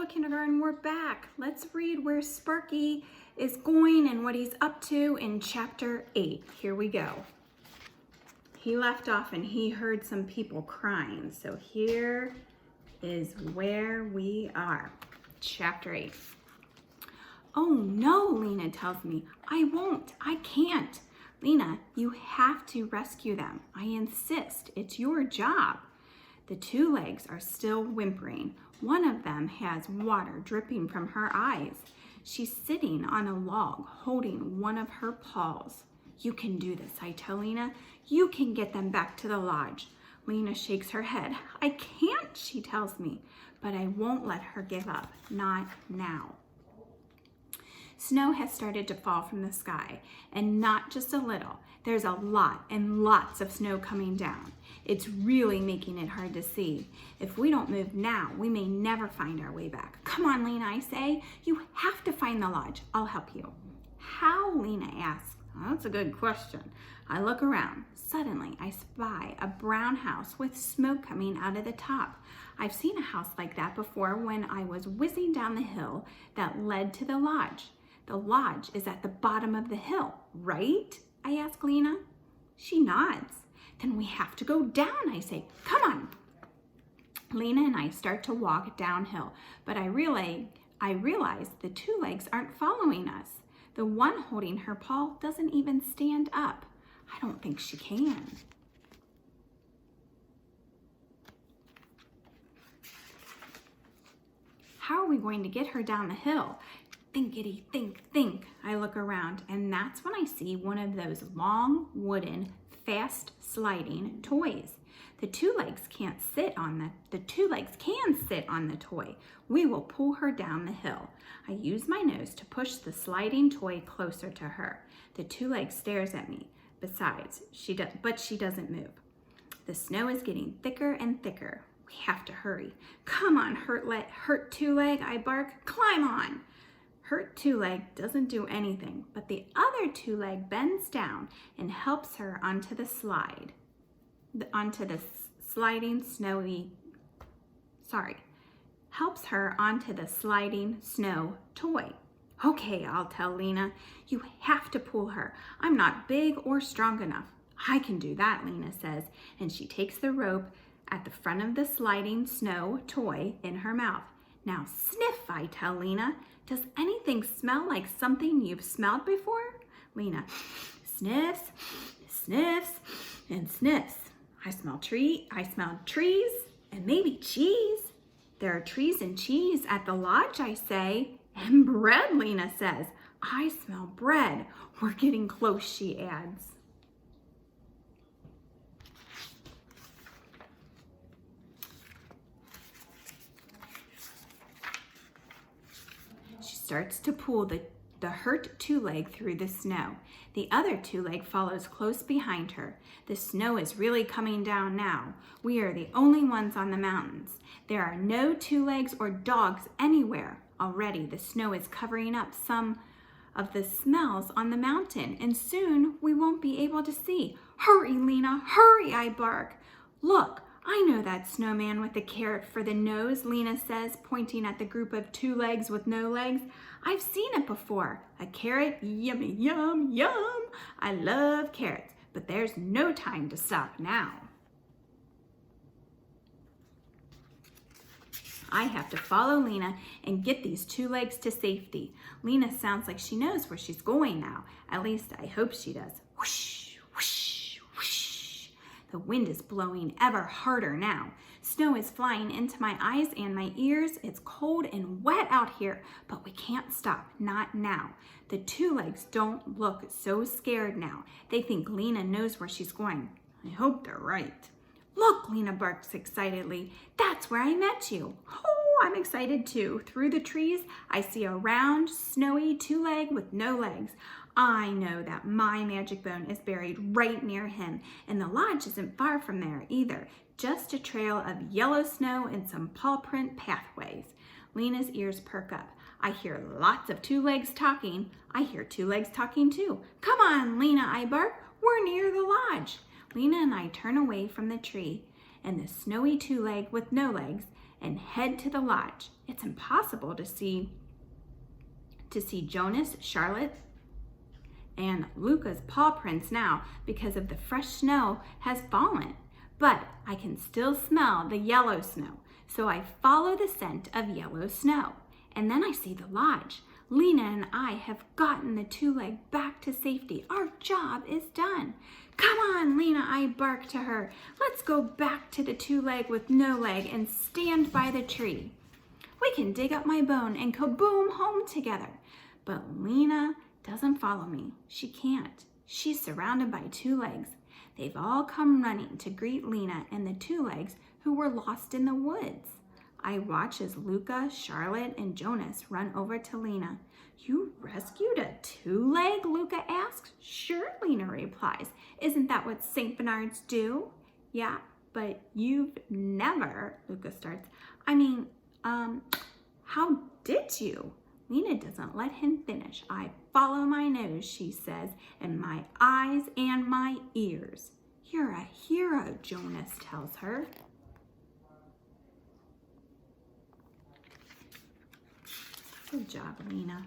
Hello, kindergarten, we're back. Let's read where Sparky is going and what he's up to in chapter 8. Here we go. He left off and he heard some people crying. So here is where we are. Chapter 8. Oh no, Lena tells me. I won't. I can't. Lena, you have to rescue them. I insist. It's your job. The two legs are still whimpering. One of them has water dripping from her eyes. She's sitting on a log holding one of her paws. You can do this, I tell Lena. You can get them back to the lodge. Lena shakes her head. I can't, she tells me, but I won't let her give up. Not now. Snow has started to fall from the sky, and not just a little. There's a lot and lots of snow coming down. It's really making it hard to see. If we don't move now, we may never find our way back. Come on, Lena, I say. You have to find the lodge. I'll help you. How, Lena asks. Well, that's a good question. I look around. Suddenly, I spy a brown house with smoke coming out of the top. I've seen a house like that before when I was whizzing down the hill that led to the lodge. The lodge is at the bottom of the hill, right? I ask Lena. She nods. Then we have to go down, I say. Come on. Lena and I start to walk downhill, but I realize the two legs aren't following us. The one holding her paw doesn't even stand up. I don't think she can. How are we going to get her down the hill? Thinkity, think. I look around, and that's when I see one of those long, wooden, fast sliding toys. The two legs can sit on the toy. We will pull her down the hill. I use my nose to push the sliding toy closer to her. The two legs stares at me. Besides, she doesn't move. The snow is getting thicker and thicker. We have to hurry. Come on, hurt two leg, I bark. Climb on. Hurt two leg doesn't do anything, but the other two leg bends down and helps her onto the sliding snow toy. Okay, I'll tell Lena. You have to pull her. I'm not big or strong enough. I can do that, Lena says, and she takes the rope at the front of the sliding snow toy in her mouth. Now sniff, I tell Lena. Does anything smell like something you've smelled before? Lena sniffs, and sniffs. I smell trees and maybe cheese. There are trees and cheese at the lodge, I say. And bread, Lena says. I smell bread. We're getting close, she adds. Starts to pull the hurt two leg through the snow. The other two leg follows close behind her. The snow is really coming down now. We are the only ones on the mountains. There are no two legs or dogs anywhere. Already the snow is covering up some of the smells on the mountain, and soon we won't be able to see. Hurry, Lena, hurry, I bark. Look, I know that snowman with the carrot for the nose, Lena says, pointing at the group of two legs with no legs. I've seen it before. A carrot, yummy, yum, yum. I love carrots, but there's no time to stop now. I have to follow Lena and get these two legs to safety. Lena sounds like she knows where she's going now. At least I hope she does. Whoosh, whoosh, whoosh. The wind is blowing ever harder now. Snow is flying into my eyes and my ears. It's cold and wet out here, but we can't stop, not now. The two legs don't look so scared now. They think Lena knows where she's going. I hope they're right. Look, Lena barks excitedly. That's where I met you. Oh, I'm excited too. Through the trees, I see a round, snowy two leg with no legs. I know that my magic bone is buried right near him, and the lodge isn't far from there either. Just a trail of yellow snow and some paw print pathways. Lena's ears perk up. I hear lots of two legs talking. I hear two legs talking too. Come on, Lena, I bark. We're near the lodge. Lena and I turn away from the tree and the snowy two leg with no legs and head to the lodge. It's impossible to see Jonas, Charlotte, and Luca's paw prints now because of the fresh snow has fallen. But I can still smell the yellow snow, so I follow the scent of yellow snow. And then I see the lodge. Lena and I have gotten the two-leg back to safety. Our job is done. Come on, Lena, I bark to her. Let's go back to the two-leg with no leg and stand by the tree. We can dig up my bone and kaboom home together. But Lena doesn't follow me. She can't. She's surrounded by two legs. They've all come running to greet Lena and the two legs who were lost in the woods. I watch as Luca, Charlotte, and Jonas run over to Lena. You rescued a two-leg? Luca asks. Sure, Lena replies. Isn't that what St. Bernards do? Yeah, but you've never, Luca starts. How did you? Lena doesn't let him finish. I follow my nose, she says, and my eyes and my ears. You're a hero, Jonas tells her. Good job, Lena.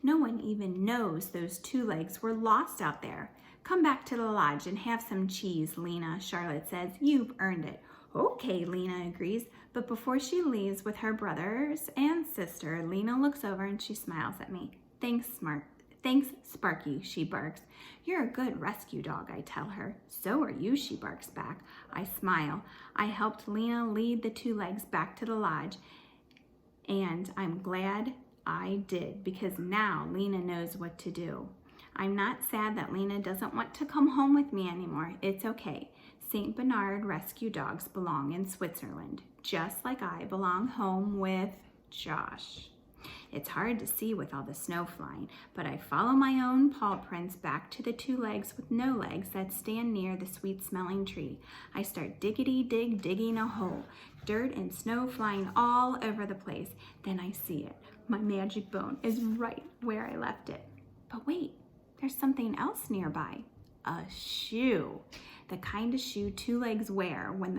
No one even knows those two legs were lost out there. Come back to the lodge and have some cheese, Lena, Charlotte says. You've earned it. Okay, Lena agrees, but before she leaves with her brothers and sister, Lena looks over and she smiles at me. Thanks, Sparky, she barks. You're a good rescue dog, I tell her. So are you, she barks back. I smile. I helped Lena lead the two legs back to the lodge, and I'm glad I did because now Lena knows what to do. I'm not sad that Lena doesn't want to come home with me anymore. It's okay. St. Bernard rescue dogs belong in Switzerland, just like I belong home with Josh. It's hard to see with all the snow flying, but I follow my own paw prints back to the two legs with no legs that stand near the sweet-smelling tree. I start digging a hole, dirt and snow flying all over the place. Then I see it. My magic bone is right where I left it. But wait, there's something else nearby. A shoe. The kind of shoe two legs wear when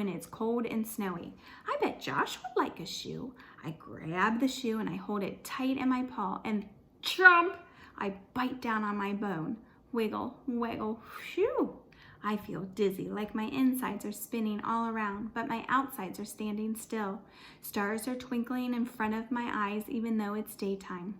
it's cold and snowy. I bet Josh would like a shoe. I grab the shoe and I hold it tight in my paw and chomp! I bite down on my bone. Wiggle, wiggle, shoo! I feel dizzy, like my insides are spinning all around, but my outsides are standing still. Stars are twinkling in front of my eyes even though it's daytime.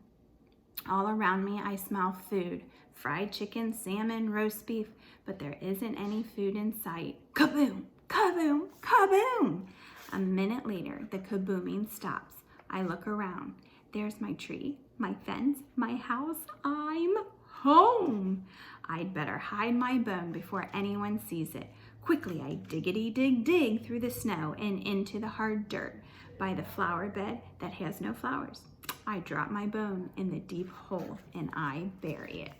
All around me I smell food. Fried chicken, salmon, roast beef, but there isn't any food in sight. Kaboom! Kaboom! Kaboom! A minute later, the kabooming stops. I look around. There's my tree, my fence, my house. I'm home. I'd better hide my bone before anyone sees it. Quickly, I dig through the snow and into the hard dirt by the flower bed that has no flowers. I drop my bone in the deep hole and I bury it.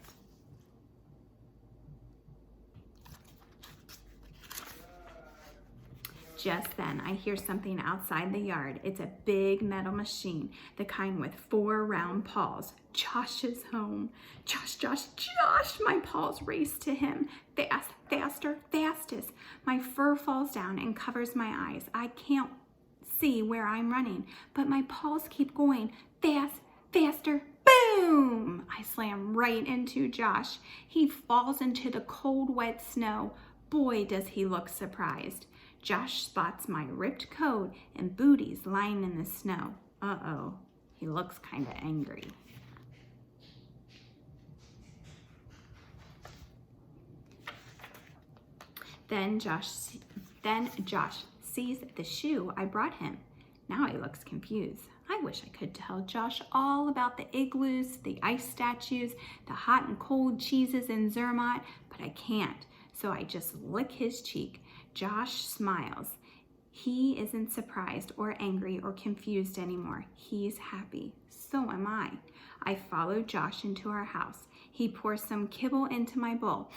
Just then, I hear something outside the yard. It's a big metal machine, the kind with 4 round paws. Josh is home. Josh, Josh, Josh! My paws race to him. Fast, faster, fastest. My fur falls down and covers my eyes. I can't see where I'm running, but my paws keep going. Fast, faster, boom! I slam right into Josh. He falls into the cold, wet snow. Boy, does he look surprised. Josh spots my ripped coat and booties lying in the snow. Uh-oh, he looks kind of angry. Then Josh sees the shoe I brought him. Now he looks confused. I wish I could tell Josh all about the igloos, the ice statues, the hot and cold cheeses in Zermatt, but I can't. So I just lick his cheek. Josh smiles. He isn't surprised or angry or confused anymore. He's happy. So am I. I follow Josh into our house. He pours some kibble into my bowl.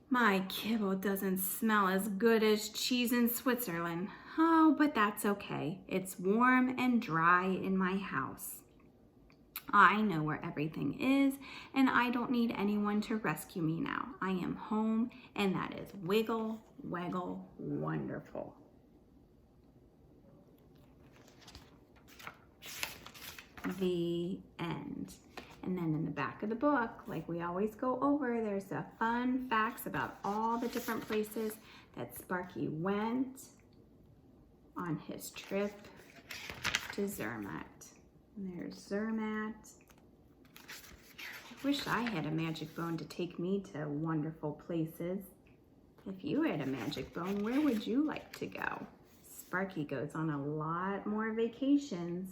My kibble doesn't smell as good as cheese in Switzerland. Oh, but that's okay. It's warm and dry in my house. I know where everything is, and I don't need anyone to rescue me now. I am home, and that is wiggle, waggle, wonderful. The end. And then in the back of the book, like we always go over, there's the fun facts about all the different places that Sparky went on his trip to Zermatt. And there's Zermatt. I wish I had a magic bone to take me to wonderful places. If you had a magic bone, where would you like to go? Sparky goes on a lot more vacations.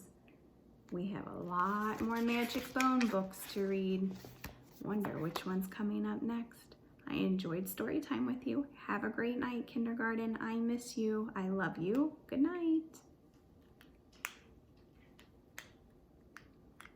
We have a lot more magic bone books to read. Wonder which one's coming up next. I enjoyed story time with you. Have a great night, kindergarten. I miss you. I love you. Good night.